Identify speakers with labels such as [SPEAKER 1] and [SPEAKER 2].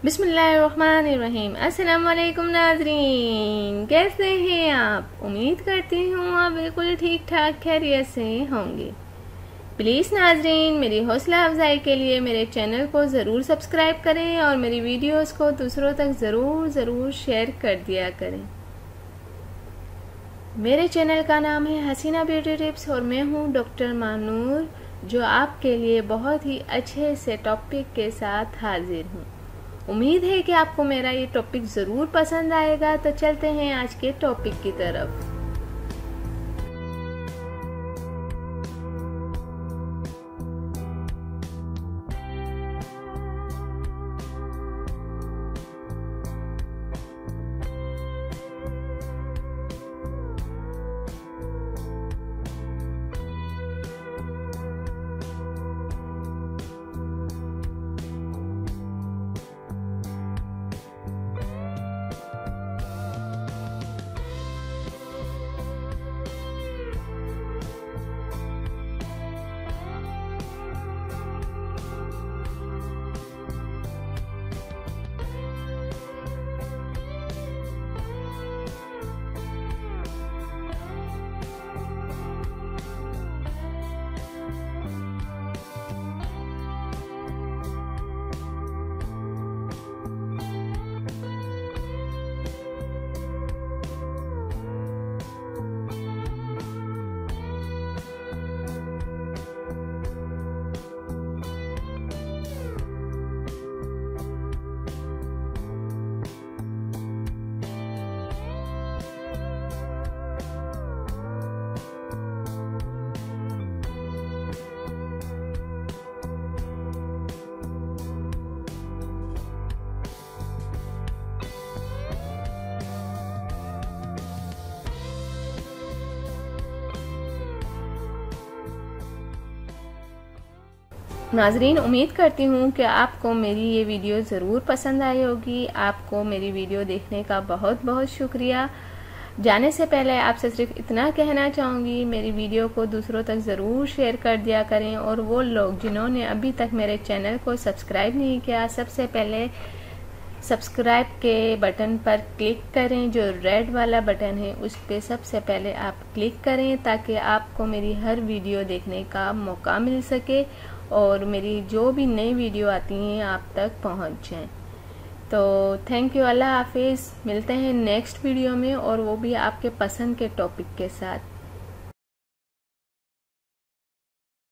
[SPEAKER 1] बिस्मिल्लाहिर्रहमानिर्रहीम। अस्सलाम वालेकुम नाज़रीन, कैसे हैं आप? उम्मीद करती हूँ आप बिल्कुल ठीक ठाक खैरियत से होंगे। प्लीज़ नाज़रीन, मेरी हौसला अफजाई के लिए मेरे चैनल को ज़रूर सब्सक्राइब करें और मेरी वीडियोस को दूसरों तक ज़रूर शेयर कर दिया करें। मेरे चैनल का नाम है हसीना ब्यूटी टिप्स और मैं हूँ डॉक्टर मानूर, जो आपके लिए बहुत ही अच्छे से टॉपिक के साथ हाजिर हूँ। उम्मीद है कि आपको मेरा ये टॉपिक ज़रूर पसंद आएगा। तो चलते हैं आज के टॉपिक की तरफ। नाजरीन, उम्मीद करती हूँ कि आपको मेरी ये वीडियो ज़रूर पसंद आई होगी। आपको मेरी वीडियो देखने का बहुत बहुत शुक्रिया। जाने से पहले आपसे सिर्फ इतना कहना चाहूँगी, मेरी वीडियो को दूसरों तक ज़रूर शेयर कर दिया करें। और वो लोग जिन्होंने अभी तक मेरे चैनल को सब्सक्राइब नहीं किया, सबसे पहले सब्सक्राइब के बटन पर क्लिक करें। जो रेड वाला बटन है उस पर सबसे पहले आप क्लिक करें, ताकि आपको मेरी हर वीडियो देखने का मौका मिल सके और मेरी जो भी नई वीडियो आती हैं आप तक पहुंच जाएं। तो थैंक यू, अल्लाह हाफिज़। मिलते हैं नेक्स्ट वीडियो में, और वो भी आपके पसंद के टॉपिक के साथ।